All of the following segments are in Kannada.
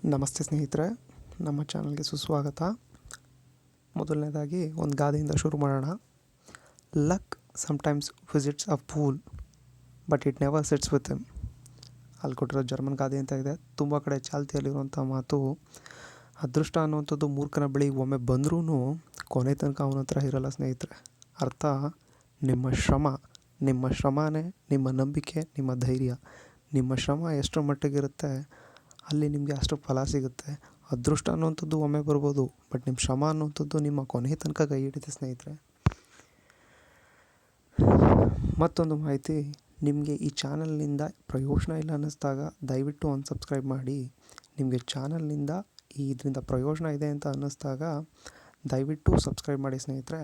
ನಮಸ್ತೆ ಸ್ನೇಹಿತರೆ, ನಮ್ಮ ಚಾನಲ್ಗೆ ಸುಸ್ವಾಗತ. ಮೊದಲನೇದಾಗಿ ಒಂದು ಗಾದೆಯಿಂದ ಶುರು ಮಾಡೋಣ. Luck sometimes visits a fool but it never sits with him. ಅಲ್ಲಿ ಕೊಟ್ಟಿರೋ ಜರ್ಮನ್ ಗಾದೆ ಅಂತ ಇದೆ. ತುಂಬ ಕಡೆ ಚಾಲ್ತಿಯಲ್ಲಿರುವಂಥ ಮಾತು, ಅದೃಷ್ಟ ಅನ್ನುವಂಥದ್ದು ಮೂರ್ಖನ ಬಳಿ ಒಮ್ಮೆ ಬಂದ್ರೂ ಕೊನೆ ತನಕ ಅವನ ಹತ್ರ ಇರಲ್ಲ ಸ್ನೇಹಿತರೆ. ಅರ್ಥ, ನಿಮ್ಮ ಶ್ರಮನೇ ನಿಮ್ಮ ನಂಬಿಕೆ, ನಿಮ್ಮ ಧೈರ್ಯ. ನಿಮ್ಮ ಶ್ರಮ ಎಷ್ಟರ ಮಟ್ಟಿಗಿರುತ್ತೆ ಅಲ್ಲಿ ನಿಮಗೆ ಅಷ್ಟು ಫಲ ಸಿಗುತ್ತೆ. ಅದೃಷ್ಟ ಅನ್ನುವಂಥದ್ದು ಒಮ್ಮೆ ಬರ್ಬೋದು, ಬಟ್ ನಿಮ್ಮ ಶ್ರಮ ಅನ್ನುವಂಥದ್ದು ನಿಮ್ಮ ಕೊನೆ ತನಕ ಕೈ ಹಿಡಿತೆ ಸ್ನೇಹಿತರೆ. ಮತ್ತೊಂದು ಮಾಹಿತಿ, ನಿಮಗೆ ಈ ಚಾನಲ್ನಿಂದ ಪ್ರಯೋಜನ ಇಲ್ಲ ಅನ್ನಿಸ್ದಾಗ ದಯವಿಟ್ಟು ಅನ್ಸಬ್ಸ್ಕ್ರೈಬ್ ಮಾಡಿ. ನಿಮಗೆ ಚಾನಲ್ನಿಂದ ಇದರಿಂದ ಪ್ರಯೋಜನ ಇದೆ ಅಂತ ಅನ್ನಿಸ್ದಾಗ ದಯವಿಟ್ಟು ಸಬ್ಸ್ಕ್ರೈಬ್ ಮಾಡಿ ಸ್ನೇಹಿತರೆ.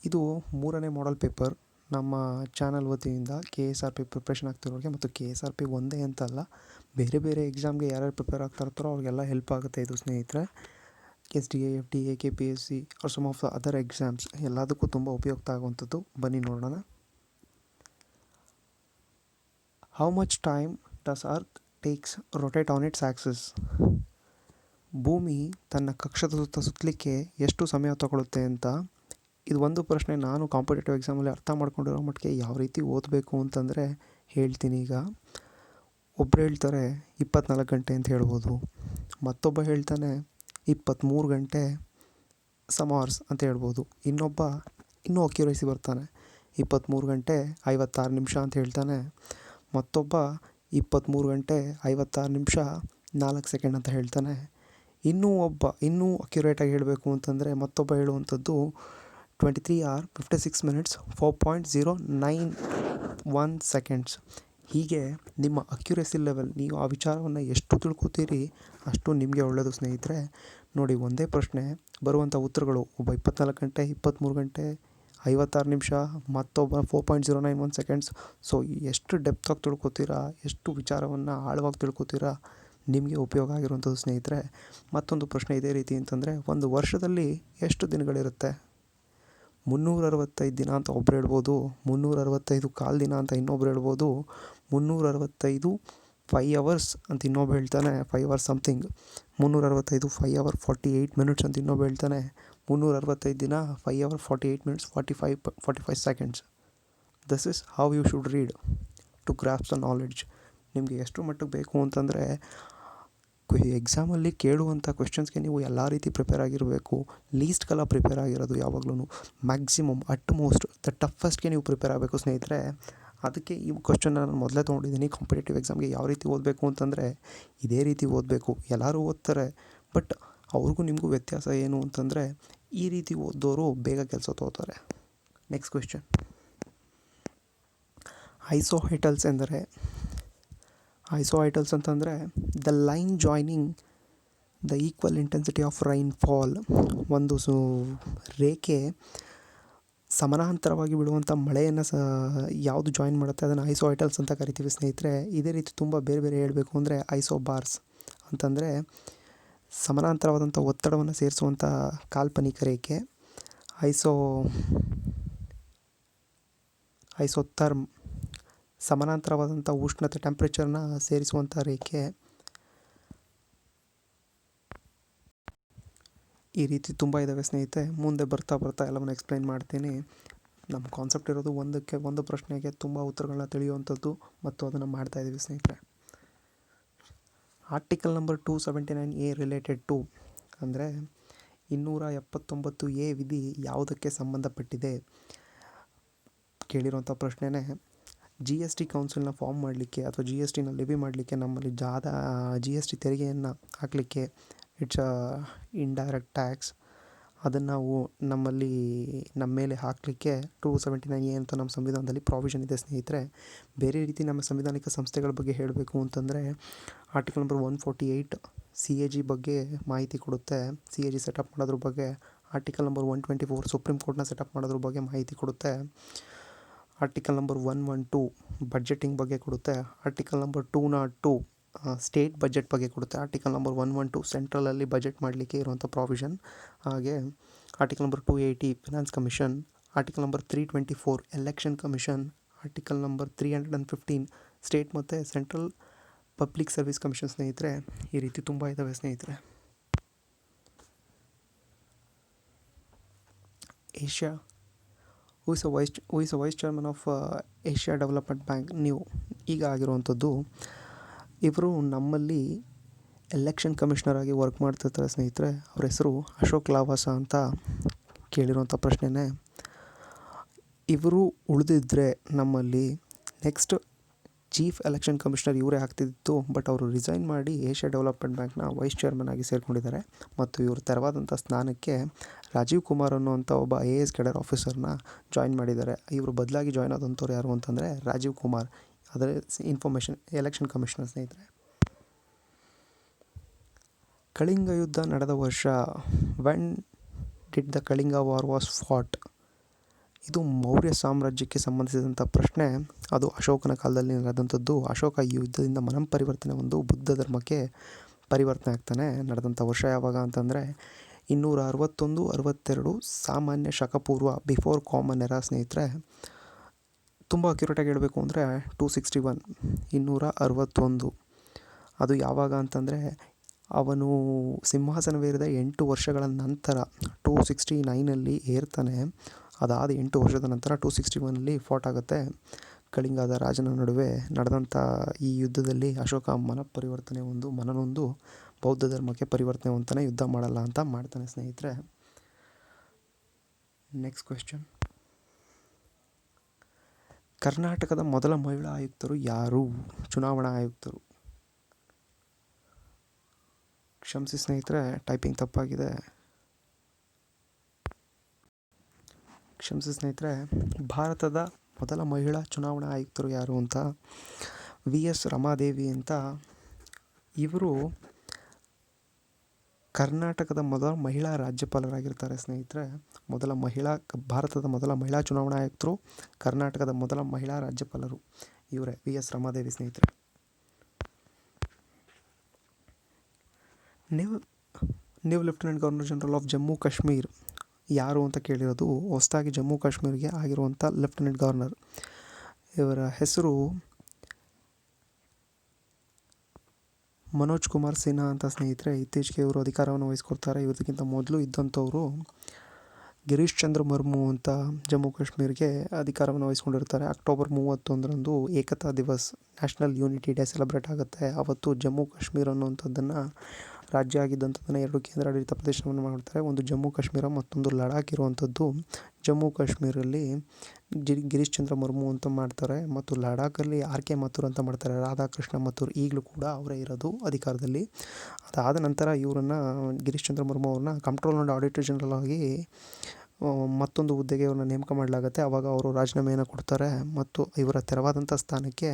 ಇದು 3ನೇ ಮಾಡೆಲ್ ಪೇಪರ್ ನಮ್ಮ ಚಾನಲ್ ವತಿಯಿಂದ KSRP ಪ್ರಿಪ್ರೇಷನ್ ಆಗ್ತಿರೋರಿಗೆ, ಮತ್ತು KSRP ಒಂದೇ ಅಂತಲ್ಲ, ಬೇರೆ ಬೇರೆ ಎಕ್ಸಾಮ್ಗೆ ಯಾರ್ಯಾರು ಪ್ರಿಪೇರ್ ಆಗ್ತಾ ಇರ್ತಾರೋ ಅವ್ರಿಗೆಲ್ಲ ಹೆಲ್ಪ್ ಆಗುತ್ತೆ ಇದು ಸ್ನೇಹಿತರೆ. SDA, FDA, KPSC are some of the other exams ಎಲ್ಲದಕ್ಕೂ ತುಂಬ ಉಪಯುಕ್ತ ಆಗುವಂಥದ್ದು. ಬನ್ನಿ ನೋಡೋಣ. How much time does earth takes rotate on its axis? ಭೂಮಿ ತನ್ನ ಕಕ್ಷದ ಸುತ್ತ ಸುತ್ತಲಿಕ್ಕೆ ಎಷ್ಟು ಸಮಯ ತಗೊಳುತ್ತೆ ಅಂತ. ಇದು ಒಂದು ಪ್ರಶ್ನೆ ನಾನು ಕಾಂಪಿಟೇಟಿವ್ ಎಕ್ಸಾಮಲ್ಲಿ ಅರ್ಥ ಮಾಡ್ಕೊಂಡಿರೋ ಮಟ್ಟಿಗೆ ಯಾವ ರೀತಿ ಓದಬೇಕು ಅಂತಂದರೆ ಹೇಳ್ತೀನಿ. ಈಗ ಒಬ್ಬರು ಹೇಳ್ತಾರೆ 24 ಗಂಟೆ ಅಂತ ಹೇಳ್ಬೋದು, ಮತ್ತೊಬ್ಬ ಹೇಳ್ತಾನೆ 23 ಗಂಟೆ ಸಮ್ ಅವರ್ಸ್ ಅಂತ ಹೇಳ್ಬೋದು, ಇನ್ನೂ ಅಕ್ಯುರೇಸಿ ಬರ್ತಾನೆ 23 ಗಂಟೆ 56 ನಿಮಿಷ ಅಂತ ಹೇಳ್ತಾನೆ, ಮತ್ತೊಬ್ಬ 23 ಗಂಟೆ 56 ನಿಮಿಷ 4 ಸೆಕೆಂಡ್ ಅಂತ ಹೇಳ್ತಾನೆ. ಇನ್ನೂ ಅಕ್ಯುರೇಟಾಗಿ ಹೇಳಬೇಕು ಅಂತಂದರೆ ಮತ್ತೊಬ್ಬ ಹೇಳುವಂಥದ್ದು 23 hours 56 minutes 4.091 seconds. ಹೀಗೆ ನಿಮ್ಮ ಅಕ್ಯುರೇಸಿ ಲೆವೆಲ್, ನೀವು ಆ ವಿಚಾರವನ್ನು ಎಷ್ಟು ತಿಳ್ಕೊತೀರಿ ಅಷ್ಟು ನಿಮಗೆ ಒಳ್ಳೆಯದು ಸ್ನೇಹಿತರೆ. ನೋಡಿ, ಒಂದೇ ಪ್ರಶ್ನೆ ಬರುವಂಥ ಉತ್ತರಗಳು, ಒಬ್ಬ 24 ಗಂಟೆ 23 ಗಂಟೆ 56 ನಿಮಿಷ, ಮತ್ತೊಬ್ಬ 4.091 seconds. ಸೊ ಎಷ್ಟು ಡೆಪ್ತಾಗಿ ತಿಳ್ಕೊತೀರಾ, ಎಷ್ಟು ವಿಚಾರವನ್ನು ಆಳವಾಗಿ ತಿಳ್ಕೊತೀರಾ, ನಿಮಗೆ ಉಪಯೋಗ ಆಗಿರುವಂಥದ್ದು ಸ್ನೇಹಿತರೆ. ಮತ್ತೊಂದು ಪ್ರಶ್ನೆ ಇದೇ ರೀತಿ ಅಂತಂದರೆ, ಒಂದು ವರ್ಷದಲ್ಲಿ ಎಷ್ಟು ದಿನಗಳಿರುತ್ತೆ? 365 ದಿನ ಅಂತ ಒಬ್ರು ಹೇಳ್ಬೋದು, 365 ಕಾಲು ದಿನ ಅಂತ ಇನ್ನೊಬ್ರು ಹೇಳ್ಬೋದು, 365 5 hours ಅಂತ ಇನ್ನೊಬ್ಬ ಹೇಳ್ತಾನೆ, 5 hours ಸಮಥಿಂಗ್, 365 5 hours 48 minutes ಅಂತ ಇನ್ನೊಬ್ಬ ಹೇಳ್ತಾನೆ, 365 ದಿನ 5 hours 48 minutes 45 seconds. This is how you should read to grasp the knowledge. ನಿಮಗೆ ಎಷ್ಟು ಮಟ್ಟಿಗೆ ಬೇಕು ಅಂತಂದರೆ, ಎಕ್ಸಾಮಲ್ಲಿ ಕೇಳುವಂಥ ಕ್ವೆಶನ್ಸ್ಗೆ ನೀವು ಎಲ್ಲ ರೀತಿ ಪ್ರಿಪೇರ್ ಆಗಿರಬೇಕು. ಲೀಸ್ಟ್ಗೆಲ್ಲ ಪ್ರಿಪೇರ್ ಆಗಿರೋದು ಯಾವಾಗಲೂ ಮ್ಯಾಕ್ಸಿಮಮ್ ಅಟ್ ಮೋಸ್ಟ್ ದ ಟಫೆಸ್ಟ್ಗೆ ನೀವು ಪ್ರಿಪೇರ್ ಆಗಬೇಕು ಸ್ನೇಹಿತರೆ. ಅದಕ್ಕೆ ಈ ಕ್ವೆಶ್ಚನ್ ನಾನು ಮೊದಲೇ ತೊಗೊಂಡಿದ್ದೀನಿ. ಕಾಂಪಿಟೇಟಿವ್ ಎಕ್ಸಾಮ್ಗೆ ಯಾವ ರೀತಿ ಓದಬೇಕು ಅಂತಂದರೆ ಇದೇ ರೀತಿ ಓದಬೇಕು. ಎಲ್ಲರೂ ಓದ್ತಾರೆ, ಬಟ್ ಅವ್ರಿಗೂ ನಿಮಗೂ ವ್ಯತ್ಯಾಸ ಏನು ಅಂತಂದರೆ, ಈ ರೀತಿ ಓದೋರು ಬೇಗ ಕೆಲಸ ತಗೋತಾರೆ. ನೆಕ್ಸ್ಟ್ ಕ್ವೆಶ್ಚನ್, ಐಸೋಹೈಟಲ್ಸ್ ಅಂತಂದರೆ the line joining the equal intensity of rainfall. ಒಂದು ರೇಖೆ ಸಮಾನಾಂತರವಾಗಿ ಬಿಡುವಂಥ ಮಳೆಯನ್ನು ಯಾವುದು ಜಾಯಿನ್ ಮಾಡುತ್ತೆ ಅದನ್ನು ಐಸೋಹೈಟಲ್ಸ್ ಅಂತ ಕರಿತೀವಿ ಸ್ನೇಹಿತರೆ. ಇದೇ ರೀತಿ ತುಂಬ ಬೇರೆ ಬೇರೆ ಹೇಳಬೇಕು ಅಂದರೆ ಐಸೋಬಾರ್ಸ್ ಅಂತಂದರೆ ಸಮಾನಾಂತರವಾದಂಥ ಒತ್ತಡವನ್ನು ಸೇರಿಸುವಂಥ ಕಾಲ್ಪನಿಕ ರೇಖೆ. ಐಸೋಥರ್ಮ್ ಸಮಾನಾಂತರವಾದಂಥ ಉಷ್ಣತೆ ಟೆಂಪ್ರೇಚರ್ನ ಸೇರಿಸುವಂಥ ರೇಖೆ. ಈ ರೀತಿ ತುಂಬ ಇದ್ದಾವೆ ಸ್ನೇಹಿತರೆ. ಮುಂದೆ ಬರ್ತಾ ಎಲ್ಲವನ್ನು ಎಕ್ಸ್ಪ್ಲೈನ್ ಮಾಡ್ತೀನಿ. ನಮ್ಮ ಕಾನ್ಸೆಪ್ಟ್ ಇರೋದು ಒಂದು ಪ್ರಶ್ನೆಗೆ ತುಂಬ ಉತ್ತರಗಳನ್ನ ತಿಳಿಯುವಂಥದ್ದು, ಮತ್ತು ಅದನ್ನು ಮಾಡ್ತಾಯಿದ್ದೀವಿ ಸ್ನೇಹಿತರೆ. Article number 279A related to ಅಂದರೆ 279A ವಿಧಿ ಯಾವುದಕ್ಕೆ ಸಂಬಂಧಪಟ್ಟಿದೆ ಕೇಳಿರೋಂಥ ಪ್ರಶ್ನೆನೇ. GST ಕೌನ್ಸಿಲ್ನ ಫಾರ್ಮ್ ಮಾಡಲಿಕ್ಕೆ ಅಥವಾ GSTನ ಲೆವಿ ಮಾಡಲಿಕ್ಕೆ, ನಮ್ಮಲ್ಲಿ GST ತೆರಿಗೆಯನ್ನು ಹಾಕಲಿಕ್ಕೆ, ಇಟ್ಸ್ ಇಂಡೈರೆಕ್ಟ್ ಟ್ಯಾಕ್ಸ್, ಅದನ್ನು ನಾವು ನಮ್ಮ ಮೇಲೆ ಹಾಕಲಿಕ್ಕೆ 279A ಅಂತ ನಮ್ಮ ಸಂವಿಧಾನದಲ್ಲಿ ಪ್ರಾವಿಷನ್ ಇದೆ ಸ್ನೇಹಿತರೆ. ಬೇರೆ ರೀತಿ ನಮ್ಮ ಸಂವಿಧಾನಿಕ ಸಂಸ್ಥೆಗಳ ಬಗ್ಗೆ ಹೇಳಬೇಕು ಅಂತಂದರೆ ಆರ್ಟಿಕಲ್ ನಂಬರ್ 148 CAG ಬಗ್ಗೆ ಮಾಹಿತಿ ಕೊಡುತ್ತೆ. CAG ಸೆಟಪ್ ಮಾಡೋದ್ರ ಬಗ್ಗೆ. ಆರ್ಟಿಕಲ್ ನಂಬರ್ 124 ಸುಪ್ರೀಂ ಕೋರ್ಟ್ನ ಸೆಟಪ್ ಮಾಡೋದ್ರ ಬಗ್ಗೆ ಮಾಹಿತಿ ಕೊಡುತ್ತೆ. ಆರ್ಟಿಕಲ್ ನಂಬರ್ 112 ಬಡ್ಜೆಟಿಂಗ್ ಬಗ್ಗೆ ಕೊಡುತ್ತೆ. ಆರ್ಟಿಕಲ್ ನಂಬರ್ 202 ಸ್ಟೇಟ್ ಬಜೆಟ್ ಬಗ್ಗೆ ಕೊಡುತ್ತೆ. ಆರ್ಟಿಕಲ್ ನಂಬರ್ 112 ಸೆಂಟ್ರಲಲ್ಲಿ ಬಜೆಟ್ ಮಾಡಲಿಕ್ಕೆ ಇರುವಂಥ ಪ್ರಾವಿಷನ್. ಹಾಗೆ article number 280 finance commission. Article number 324 election commission. Article number 315 state ಮತ್ತು ಸೆಂಟ್ರಲ್ ಪಬ್ಲಿಕ್ ಸರ್ವಿಸ್ ಕಮಿಷನ್ ಸ್ನೇಹಿತರೆ ಈ ರೀತಿ ತುಂಬ ಇದ್ದಾವೆ ಸ್ನೇಹಿತರೆ. Asia who is vice chairman of Asia development bank ನೀವು ಈಗ ಆಗಿರುವಂಥದ್ದು. ಇವರು ನಮ್ಮಲ್ಲಿ ಎಲೆಕ್ಷನ್ ಕಮಿಷನರ್ ಆಗಿ ವರ್ಕ್ ಮಾಡ್ತಿರ್ತಾರೆ ಸ್ನೇಹಿತರೆ. ಅವ್ರ ಹೆಸರು ಅಶೋಕ್ ಲಾವಾಸ ಅಂತ. ಕೇಳಿರುವಂಥ ಪ್ರಶ್ನೆನೇ. ಇವರು ಉಳಿದಿದ್ದರೆ ನಮ್ಮಲ್ಲಿ ನೆಕ್ಸ್ಟ್ ಚೀಫ್ ಎಲೆಕ್ಷನ್ ಕಮಿಷನರ್ ಇವರೇ ಆಗ್ತಿದ್ದು. ಬಟ್ ಅವರು ರಿಸೈನ್ ಮಾಡಿ ಏಷ್ಯಾ ಡೆವಲಪ್ಮೆಂಟ್ ಬ್ಯಾಂಕ್ನ ವೈಸ್ ಚೇರ್ಮನ್ ಆಗಿ ಸೇರಿಕೊಂಡಿದ್ದಾರೆ. ಮತ್ತು ಇವರು ತೆರವಾದಂಥ ಸ್ಥಾನಕ್ಕೆ ರಾಜೀವ್ ಕುಮಾರ್ ಅನ್ನುವಂಥ ಒಬ್ಬ IAS ಕೆಡರ್ ಆಫೀಸರ್ನ ಜಾಯಿನ್ ಮಾಡಿದ್ದಾರೆ. ಇವರು ಬದಲಾಗಿ ಜಾಯ್ನ್ ಆದಂಥವ್ರು ಯಾರು ಅಂತಂದರೆ ರಾಜೀವ್ ಕುಮಾರ್, ಅದರ ಇನ್ಫಾರ್ಮೇಷನ್ ಎಲೆಕ್ಷನ್ ಕಮಿಷನರ್ ಸ್ನೇಹಿತರೆ. ಕಳಿಂಗ ಯುದ್ಧ ನಡೆದ ವರ್ಷ. When did the Kalinga war was ಫಾಟ್. ಇದು ಮೌರ್ಯ ಸಾಮ್ರಾಜ್ಯಕ್ಕೆ ಸಂಬಂಧಿಸಿದಂಥ ಪ್ರಶ್ನೆ. ಅದು ಅಶೋಕನ ಕಾಲದಲ್ಲಿ ನಡೆದಂಥದ್ದು. ಅಶೋಕ ಈ ಯುದ್ಧದಿಂದ ಮನಃಪರಿವರ್ತನೆ ಒಂದು ಬುದ್ಧ ಧರ್ಮಕ್ಕೆ ಪರಿವರ್ತನೆ ಆಗ್ತಾನೆ. ನಡೆದಂಥ ವರ್ಷ ಯಾವಾಗ ಅಂತಂದರೆ 261-62 ಸಾಮಾನ್ಯ ಶಕಪೂರ್ವ, ಬಿಫೋರ್ ಕಾಮನ್ ಎರಾ ಸ್ನೇಹಿತರೆ. ತುಂಬ ಅಕ್ಯುರೇಟಾಗಿ ಹೇಳಬೇಕು ಅಂದರೆ 261 261. ಅದು ಯಾವಾಗ ಅಂತಂದರೆ ಅವನು ಸಿಂಹಾಸನವೇರಿದ 8 ವರ್ಷಗಳ ನಂತರ 269 ಏರ್ತಾನೆ. ಅದಾದ 8 ವರ್ಷದ ನಂತರ 261 ಫಾಟ್ ಆಗುತ್ತೆ. ಕಳಿಂಗದ ರಾಜನ ನಡುವೆ ನಡೆದಂಥ ಈ ಯುದ್ಧದಲ್ಲಿ ಅಶೋಕ ಮನಃಪರಿವರ್ತನೆ ಮನನೊಂದು ಬೌದ್ಧ ಧರ್ಮಕ್ಕೆ ಪರಿವರ್ತನೆ ಹೊಂತಾನೆ, ಯುದ್ಧ ಮಾಡಲ್ಲ ಅಂತ ಮಾಡ್ತಾನೆ ಸ್ನೇಹಿತರೆ. Next question. ಕರ್ನಾಟಕದ ಮೊದಲ ಮಹಿಳಾ ಆಯುಕ್ತರು ಯಾರು? ಚುನಾವಣಾ ಆಯುಕ್ತರು. ಕ್ಷಮಿಸಿ ಸ್ನೇಹಿತರೆ, ಟೈಪಿಂಗ್ ತಪ್ಪಾಗಿದೆ. ಭಾರತದ ಮೊದಲ ಮಹಿಳಾ ಚುನಾವಣಾ ಆಯುಕ್ತರು ಯಾರು ಅಂತ VS ರಮಾದೇವಿ ಅಂತ. ಇವರು ಕರ್ನಾಟಕದ ಮೊದಲ ಮಹಿಳಾ ರಾಜ್ಯಪಾಲರಾಗಿರ್ತಾರೆ ಸ್ನೇಹಿತರೆ. ಭಾರತದ ಮೊದಲ ಮಹಿಳಾ ಚುನಾವಣಾ ಆಯುಕ್ತರು, ಕರ್ನಾಟಕದ ಮೊದಲ ಮಹಿಳಾ ರಾಜ್ಯಪಾಲರು ಇವರೇ VS ರಮಾದೇವಿ ಸ್ನೇಹಿತರೆ. ನೀವು lieutenant governor general of Jammu Kashmir ಯಾರು ಅಂತ ಕೇಳಿರೋದು. ಹೊಸದಾಗಿ ಜಮ್ಮು ಕಾಶ್ಮೀರ್ಗೆ ಆಗಿರುವಂಥ ಲೆಫ್ಟಿನೆಂಟ್ ಗವರ್ನರ್. ಇವರ ಹೆಸರು ಮನೋಜ್ ಕುಮಾರ್ ಸಿನ್ಹಾ ಅಂತ ಸ್ನೇಹಿತರೆ. ಇತ್ತೀಚೆಗೆ ಇವರು ಅಧಿಕಾರವನ್ನು ವಹಿಸ್ಕೊಡ್ತಾರೆ. ಇವರಿಗಿಂತ ಮೊದಲು ಇದ್ದಂಥವರು ಗಿರೀಶ್ ಚಂದ್ರ ಮುರ್ಮು ಅಂತ ಜಮ್ಮು ಕಾಶ್ಮೀರ್ಗೆ ಅಧಿಕಾರವನ್ನು ವಹಿಸ್ಕೊಂಡಿರ್ತಾರೆ. ಅಕ್ಟೋಬರ್ 31 ಏಕತಾ ದಿವಸ್, ನ್ಯಾಷನಲ್ ಯೂನಿಟಿ ಡೇ ಸೆಲೆಬ್ರೇಟ್ ಆಗುತ್ತೆ. ಅವತ್ತು ಜಮ್ಮು ಕಾಶ್ಮೀರ ಅನ್ನುವಂಥದ್ದನ್ನು ರಾಜ್ಯ ಆಗಿದ್ದಂಥದ್ದನ್ನು 2 ಕೇಂದ್ರಾಡಳಿತ ಪ್ರದೇಶವನ್ನು ಮಾಡ್ತಾರೆ. ಒಂದು ಜಮ್ಮು ಕಾಶ್ಮೀರ, ಮತ್ತೊಂದು ಲಡಾಖ್ ಇರುವಂಥದ್ದು. ಜಮ್ಮು ಕಾಶ್ಮೀರಲ್ಲಿ ಗಿರೀಶ್ ಚಂದ್ರ ಮುರ್ಮು ಅಂತ ಮಾಡ್ತಾರೆ. ಮತ್ತು ಲಡಾಖಲ್ಲಿ RK ಮಾಥುರ್ ಅಂತ ಮಾಡ್ತಾರೆ. ರಾಧಾಕೃಷ್ಣ ಮಾಥುರ್ ಈಗಲೂ ಕೂಡ ಅವರೇ ಇರೋದು ಅಧಿಕಾರದಲ್ಲಿ. ಅದಾದ ನಂತರ ಇವರನ್ನು ಗಿರೀಶ್ ಚಂದ್ರ ಮುರ್ಮು ಅವ್ರನ್ನ ಕಂಟ್ರೋಲರ್ ಆ್ಯಂಡ್ ಆಡಿಟರ್ ಜನರಲ್ ಆಗಿ ಮತ್ತೊಂದು ಹುದ್ದೆಗೆ ಅವ್ರನ್ನ ನೇಮಕ ಮಾಡಲಾಗುತ್ತೆ. ಆವಾಗ ಅವರು ರಾಜೀನಾಮೆಯನ್ನು ಕೊಡ್ತಾರೆ. ಮತ್ತು ಇವರ ತೆರವಾದಂಥ ಸ್ಥಾನಕ್ಕೆ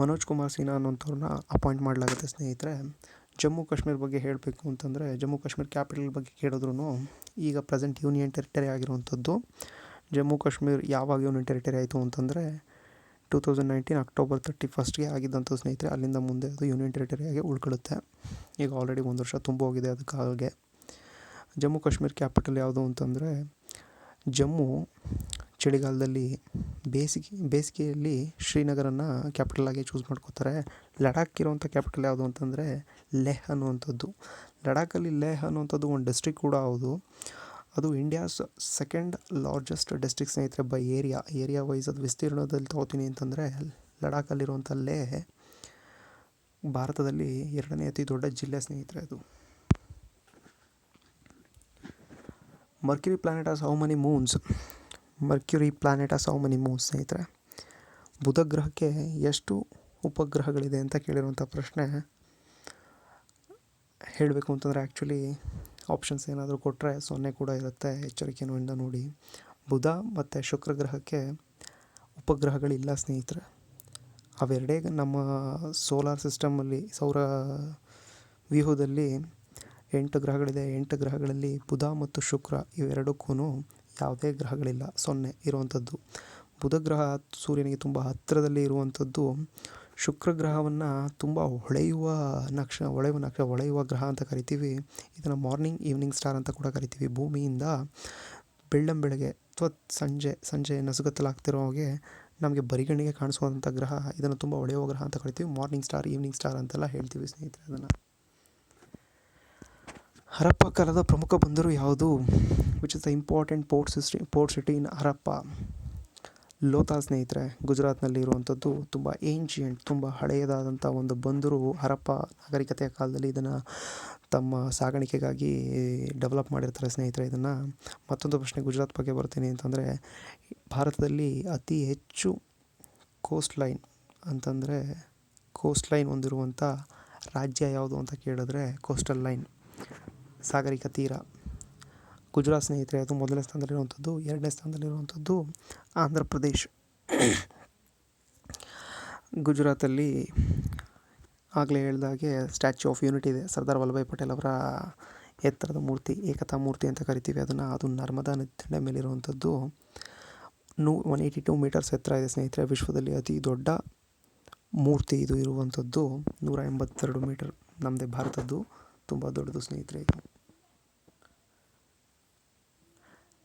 ಮನೋಜ್ ಕುಮಾರ್ ಸಿನ್ಹಾ ಅನ್ನೋಂಥವ್ರನ್ನ ಅಪಾಯಿಂಟ್ ಮಾಡಲಾಗುತ್ತೆ ಸ್ನೇಹಿತರೆ. ಜಮ್ಮು ಕಾಶ್ಮೀರ ಬಗ್ಗೆ ಹೇಳಬೇಕು ಅಂತಂದರೆ, ಜಮ್ಮು ಕಾಶ್ಮೀರ ಕ್ಯಾಪಿಟಲ್ ಬಗ್ಗೆ ಕೇಳಿದ್ರು ಈಗ ಪ್ರೆಸೆಂಟ್ ಯೂನಿಯನ್ ಟೆರಿಟರಿ ಆಗಿರುವಂಥದ್ದು. ಜಮ್ಮು ಕಾಶ್ಮೀರ ಯಾವಾಗ ಯೂನಿಯನ್ ಟೆರಿಟರಿ ಆಯಿತು ಅಂತಂದರೆ 2019 ಅಕ್ಟೋಬರ್ 31 ಆಗಿದ್ದಂಥ ಸ್ನೇಹಿತರೆ. ಅಲ್ಲಿಂದ ಮುಂದೆ ಅದು ಯೂನಿಯನ್ ಟೆರಿಟರಿಯಾಗಿ ಉಳ್ಕೊಳ್ಳುತ್ತೆ. ಈಗ ಆಲ್ರೆಡಿ 1 ವರ್ಷ ತುಂಬ ಹೋಗಿದೆ ಅದಕ್ಕಾಗೆ. ಜಮ್ಮು ಕಾಶ್ಮೀರ ಕ್ಯಾಪಿಟಲ್ ಯಾವುದು ಅಂತಂದರೆ ಜಮ್ಮು. ಚಳಿಗಾಲದಲ್ಲಿ ಬೇಸಿಗೆಯಲ್ಲಿ ಶ್ರೀನಗರನ್ನು ಕ್ಯಾಪಿಟಲ್ ಆಗಿ ಚೂಸ್ ಮಾಡ್ಕೋತಾರೆ. ಲಡಾಖ್ ಇರುವಂಥ ಕ್ಯಾಪಿಟಲ್ ಯಾವುದು ಅಂತಂದರೆ ಲೇಹ್ ಅನ್ನುವಂಥದ್ದು. ಲಡಾಖಲ್ಲಿ ಲೇಹ್ ಅನ್ನುವಂಥದ್ದು ಒಂದು ಡಿಸ್ಟ್ರಿಕ್ಟ್ ಕೂಡ ಹೌದು. ಅದು ಇಂಡಿಯಾಸ್ ಸೆಕೆಂಡ್ ಲಾರ್ಜೆಸ್ಟ್ ಡಿಸ್ಟ್ರಿಕ್ಟ್ ಸ್ನೇಹಿತರೆ ಬೈ ಏರಿಯಾ ವೈಸ್. ಅದು ವಿಸ್ತೀರ್ಣದಲ್ಲಿ ತಗೋತೀನಿ ಅಂತಂದರೆ ಲಡಾಖಲ್ಲಿರುವಂಥ ಲೇಹ್ ಭಾರತದಲ್ಲಿ 2ನೇ ಅತಿ ದೊಡ್ಡ ಜಿಲ್ಲೆ ಸ್ನೇಹಿತರೆ ಅದು. Mercury planet has how many moons ಸ್ನೇಹಿತರೆ. ಬುಧ ಗ್ರಹಕ್ಕೆ ಎಷ್ಟು ಉಪಗ್ರಹಗಳಿದೆ ಅಂತ ಕೇಳಿರುವಂಥ ಪ್ರಶ್ನೆ. ಹೇಳಬೇಕು ಅಂತಂದರೆ ಆ್ಯಕ್ಚುಲಿ ಆಪ್ಷನ್ಸ್ ಏನಾದರೂ ಕೊಟ್ಟರೆ 0 ಕೂಡ ಇರುತ್ತೆ. ಎಚ್ಚರಿಕೆಯಿಂದ ನೋಡಿ. ಬುಧ ಮತ್ತು ಶುಕ್ರ ಗ್ರಹಕ್ಕೆ ಉಪಗ್ರಹಗಳಿಲ್ಲ ಸ್ನೇಹಿತರೆ. ಅವೆರಡೇ ನಮ್ಮ ಸೋಲಾರ್ ಸಿಸ್ಟಮಲ್ಲಿ, ಸೌರ ವ್ಯೂಹದಲ್ಲಿ 8 ಗ್ರಹಗಳಿದೆ. 8 ಗ್ರಹಗಳಲ್ಲಿ ಬುಧ ಮತ್ತು ಶುಕ್ರ ಇವೆರಡಕ್ಕೂ ಯಾವುದೇ ಗ್ರಹಗಳಿಲ್ಲ, 0 ಇರುವಂಥದ್ದು. ಬುಧ ಗ್ರಹ ಸೂರ್ಯನಿಗೆ ತುಂಬ ಹತ್ತಿರದಲ್ಲಿ ಇರುವಂಥದ್ದು. ಶುಕ್ರ ಗ್ರಹವನ್ನು ತುಂಬ ಹೊಳೆಯುವ ಗ್ರಹ ಅಂತ ಕರಿತೀವಿ. ಇದನ್ನು ಮಾರ್ನಿಂಗ್ ಈವ್ನಿಂಗ್ ಸ್ಟಾರ್ ಅಂತ ಕೂಡ ಕರಿತೀವಿ. ಭೂಮಿಯಿಂದ ಬೆಳ್ಳಂಬೆಳಗ್ಗೆ ಅಥವಾ ಸಂಜೆ ನಸುಗತ್ತಲಾಗ್ತಿರೋ ಹಾಗೆ ನಮಗೆ ಬರಿಗಣ್ಣಿಗೆ ಕಾಣಿಸುವಂಥ ಗ್ರಹ, ಇದನ್ನು ತುಂಬ ಹೊಳೆಯುವ ಗ್ರಹ ಅಂತ ಕರಿತೀವಿ. ಮಾರ್ನಿಂಗ್ ಸ್ಟಾರ್, ಈವ್ನಿಂಗ್ ಸ್ಟಾರ್ ಅಂತೆಲ್ಲ ಹೇಳ್ತೀವಿ ಸ್ನೇಹಿತರೆ ಅದನ್ನು. ಹರಪ್ಪ ಕಾಲದ ಪ್ರಮುಖ ಬಂದರು ಯಾವುದು? Which is the important port city in Harappa? Lothal ಸ್ನೇಹಿತರೆ, ಗುಜರಾತ್ನಲ್ಲಿ ಇರುವಂಥದ್ದು. ತುಂಬ ಏನ್ಷಿಯಂಟ್, ತುಂಬ ಹಳೆಯದಾದಂಥ ಒಂದು ಬಂದರು. ಹರಪ್ಪ ನಾಗರಿಕತೆಯ ಕಾಲದಲ್ಲಿ ಇದನ್ನು ತಮ್ಮ ಸಾಗಾಣಿಕೆಗಾಗಿ ಡೆವಲಪ್ ಮಾಡಿರ್ತಾರೆ ಸ್ನೇಹಿತರೆ ಇದನ್ನು. ಮತ್ತೊಂದು ಪ್ರಶ್ನೆ ಗುಜರಾತ್ ಬಗ್ಗೆ ಬರ್ತೀನಿ ಅಂತಂದರೆ, ಭಾರತದಲ್ಲಿ ಅತಿ ಹೆಚ್ಚು ಕೋಸ್ಟ್ ಲೈನ್ ಹೊಂದಿರುವಂಥ ರಾಜ್ಯ ಯಾವುದು ಅಂತ ಕೇಳಿದ್ರೆ ಕೋಸ್ಟಲ್ ಲೈನ್, ಸಾಗರಿಕಾ ತೀರ. ಗುಜರಾತ್ ಸ್ನೇಹಿತರೆ, ಅದು ಮೊದಲನೇ ಸ್ಥಾನದಲ್ಲಿರುವಂಥದ್ದು. ಎರಡನೇ ಸ್ಥಾನದಲ್ಲಿರುವಂಥದ್ದು ಆಂಧ್ರ ಪ್ರದೇಶ್. ಗುಜರಾತಲ್ಲಿ ಆಗಲೇ ಹೇಳಿದಾಗೆ ಸ್ಟ್ಯಾಚ್ಯೂ ಆಫ್ ಯೂನಿಟಿ ಇದೆ, ಸರ್ದಾರ್ ವಲ್ಲಭಾಯ್ ಪಟೇಲ್ ಅವರ ಎತ್ತರದ ಮೂರ್ತಿ, ಏಕತಾ ಮೂರ್ತಿ ಅಂತ ಕರಿತೀವಿ ಅದನ್ನು. ಅದು ನರ್ಮದಾ ನದಿ ದಂಡೆ ಮೇಲಿರುವಂಥದ್ದು. 182 ಮೀಟರ್ಸ್ ಎತ್ತರ ಇದೆ ಸ್ನೇಹಿತರೆ. ವಿಶ್ವದಲ್ಲಿ ಅತಿ ದೊಡ್ಡ ಮೂರ್ತಿ ಇದು ಇರುವಂಥದ್ದು. 182 ಮೀಟರ್, ನಮ್ಮದೇ ಭಾರತದ್ದು, ತುಂಬ ದೊಡ್ಡದು ಸ್ನೇಹಿತರೆ ಇದು.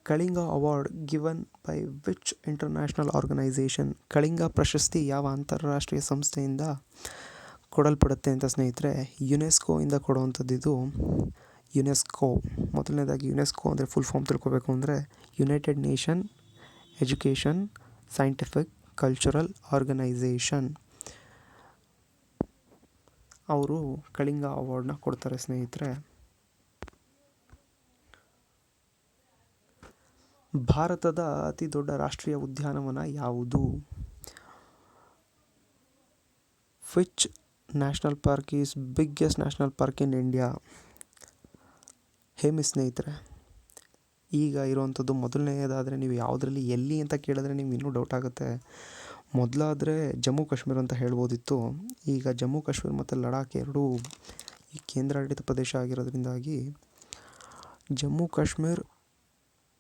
Kalinga award given by which international organisation? Kalinga ಪ್ರಶಸ್ತಿ ಯಾವ ಅಂತಾರಾಷ್ಟ್ರೀಯ ಸಂಸ್ಥೆಯಿಂದ ಕೊಡಲ್ಪಡುತ್ತೆ ಅಂತ ಸ್ನೇಹಿತರೆ? ಯುನೆಸ್ಕೋಯಿಂದ ಕೊಡುವಂಥದ್ದು ಇದು. ಯುನೆಸ್ಕೋ, ಮೊದಲನೇದಾಗಿ ಯುನೆಸ್ಕೋ ಅಂದರೆ ಫುಲ್ ಫಾರ್ಮ್ ತಿಳ್ಕೊಬೇಕು ಅಂದರೆ United Nation Education Scientific Cultural Organisation. ಅವರು ಕಳಿಂಗ ಅವಾರ್ಡ್ನ ಕೊಡ್ತಾರೆ ಸ್ನೇಹಿತರೆ. ಭಾರತದ ಅತಿ ದೊಡ್ಡ ರಾಷ್ಟ್ರೀಯ ಉದ್ಯಾನವನ ಯಾವುದು? Which national park is biggest national park in India? ಹೇಮಿ ಸ್ನೇಹಿತರೆ. ಈಗ ಇರುವಂಥದ್ದು ಮೊದಲನೆಯದಾದರೆ ನೀವು ಯಾವುದರಲ್ಲಿ ಎಲ್ಲಿ ಅಂತ ಕೇಳಿದ್ರೆ ನಿಮ್ಗೆ ಇನ್ನೂ ಡೌಟ್ ಆಗುತ್ತೆ. ಮೊದಲಾದರೆ ಜಮ್ಮು ಕಾಶ್ಮೀರ ಅಂತ ಹೇಳ್ಬೋದಿತ್ತು. ಈಗ ಜಮ್ಮು ಕಾಶ್ಮೀರ ಮತ್ತು ಲಡಾಖ್ ಎರಡೂ ಈ ಕೇಂದ್ರಾಡಳಿತ ಪ್ರದೇಶ ಆಗಿರೋದ್ರಿಂದಾಗಿ ಜಮ್ಮು ಕಾಶ್ಮೀರ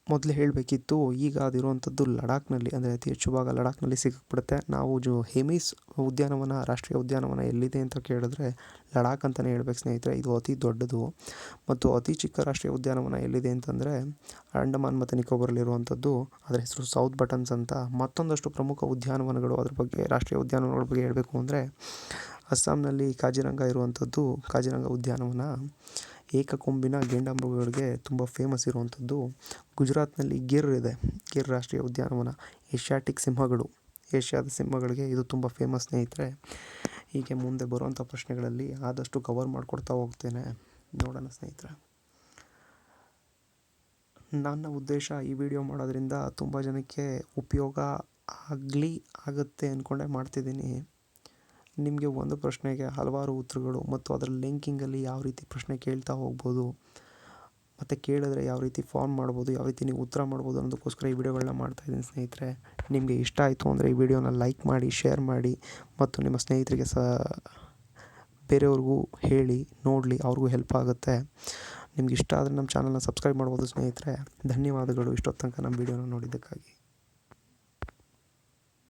ಮೊದಲು ಹೇಳಬೇಕಿತ್ತು. ಈಗ ಅದಿರುವಂಥದ್ದು ಲಡಾಖ್ನಲ್ಲಿ, ಅಂದರೆ ಅತಿ ಹೆಚ್ಚು ಭಾಗ ಲಡಾಖ್ನಲ್ಲಿ ಸಿಕ್ಬಿಡುತ್ತೆ. ನಾವು ಹೇಮೀಸ್ ಉದ್ಯಾನವನ, ರಾಷ್ಟ್ರೀಯ ಉದ್ಯಾನವನ ಎಲ್ಲಿದೆ ಅಂತ ಕೇಳಿದ್ರೆ ಲಡಾಖ್ ಅಂತಲೇ ಹೇಳ್ಬೇಕು ಸ್ನೇಹಿತರೆ. ಇದು ಅತಿ ದೊಡ್ಡದು. ಮತ್ತು ಅತಿ ಚಿಕ್ಕ ರಾಷ್ಟ್ರೀಯ ಉದ್ಯಾನವನ ಎಲ್ಲಿದೆ ಅಂತಂದರೆ ಅಂಡಮಾನ್ ಮತ್ತು ನಿಕೋಬಾರಲ್ಲಿರುವಂಥದ್ದು. ಅದರ ಹೆಸರು ಸೌತ್ ಬಟನ್ಸ್ ಅಂತ. ಮತ್ತೊಂದಷ್ಟು ಪ್ರಮುಖ ಉದ್ಯಾನವನಗಳು, ಅದ್ರ ಬಗ್ಗೆ ರಾಷ್ಟ್ರೀಯ ಉದ್ಯಾನವನಗಳ ಬಗ್ಗೆ ಹೇಳಬೇಕು ಅಂದರೆ ಅಸ್ಸಾಂನಲ್ಲಿ ಕಾಜಿರಂಗ ಇರುವಂಥದ್ದು. ಕಾಜಿರಂಗ ಉದ್ಯಾನವನ ಏಕಕೊಂಬಿನ ಗೆಂಡಮೃಗಗಳಿಗೆ ತುಂಬ ಫೇಮಸ್ ಇರುವಂಥದ್ದು. ಗುಜರಾತ್ನಲ್ಲಿ ಗಿರ್ ಇದೆ, ಗಿರ್ ರಾಷ್ಟ್ರೀಯ ಉದ್ಯಾನವನ. ಏಷ್ಯಾದ ಸಿಂಹಗಳಿಗೆ ಇದು ತುಂಬ ಫೇಮಸ್ ಸ್ನೇಹಿತರೆ. ಹೀಗೆ ಮುಂದೆ ಬರುವಂಥ ಪ್ರಶ್ನೆಗಳಲ್ಲಿ ಆದಷ್ಟು ಕವರ್ ಮಾಡಿಕೊಡ್ತಾ ಹೋಗ್ತೇನೆ, ನೋಡೋಣ ಸ್ನೇಹಿತರೆ. ನನ್ನ ಉದ್ದೇಶ ಈ ವಿಡಿಯೋ ಮಾಡೋದ್ರಿಂದ ತುಂಬ ಜನಕ್ಕೆ ಉಪಯೋಗ ಆಗುತ್ತೆ ಅಂದ್ಕೊಂಡೇ ಮಾಡ್ತಿದ್ದೀನಿ. ನಿಮಗೆ ಒಂದು ಪ್ರಶ್ನೆಗೆ ಹಲವಾರು ಉತ್ತರಗಳು ಮತ್ತು ಅದರ ಲಿಂಕಿಂಗಲ್ಲಿ ಯಾವ ರೀತಿ ಪ್ರಶ್ನೆ ಕೇಳ್ತಾ ಹೋಗ್ಬೋದು ಮತ್ತು ಕೇಳಿದ್ರೆ ಯಾವ ರೀತಿ ಫಾರ್ಮ್ ಮಾಡ್ಬೋದು, ಯಾವ ರೀತಿ ನೀವು ಉತ್ತರ ಮಾಡ್ಬೋದು ಅನ್ನೋದಕ್ಕೋಸ್ಕರ ಈ ವಿಡಿಯೋಗಳನ್ನ ಮಾಡ್ತಾಯಿದ್ದೀನಿ ಸ್ನೇಹಿತರೆ. ನಿಮಗೆ ಇಷ್ಟ ಆಯಿತು ಅಂದರೆ ಈ ವಿಡಿಯೋನ ಲೈಕ್ ಮಾಡಿ, ಶೇರ್ ಮಾಡಿ ಮತ್ತು ನಿಮ್ಮ ಸ್ನೇಹಿತರಿಗೆ ಬೇರೆಯವ್ರಿಗೂ ಹೇಳಿ, ನೋಡಲಿ, ಅವ್ರಿಗೂ ಹೆಲ್ಪ್ ಆಗುತ್ತೆ. ನಿಮ್ಗೆ ಇಷ್ಟ ಆದರೆ ನಮ್ಮ ಚಾನಲ್ನ ಸಬ್ಸ್ಕ್ರೈಬ್ ಮಾಡ್ಬೋದು ಸ್ನೇಹಿತರೆ. ಧನ್ಯವಾದಗಳು ಇಷ್ಟೊತ್ತು ತನಕ ನಮ್ಮ ವಿಡಿಯೋನ ನೋಡಿದ್ದಕ್ಕಾಗಿ.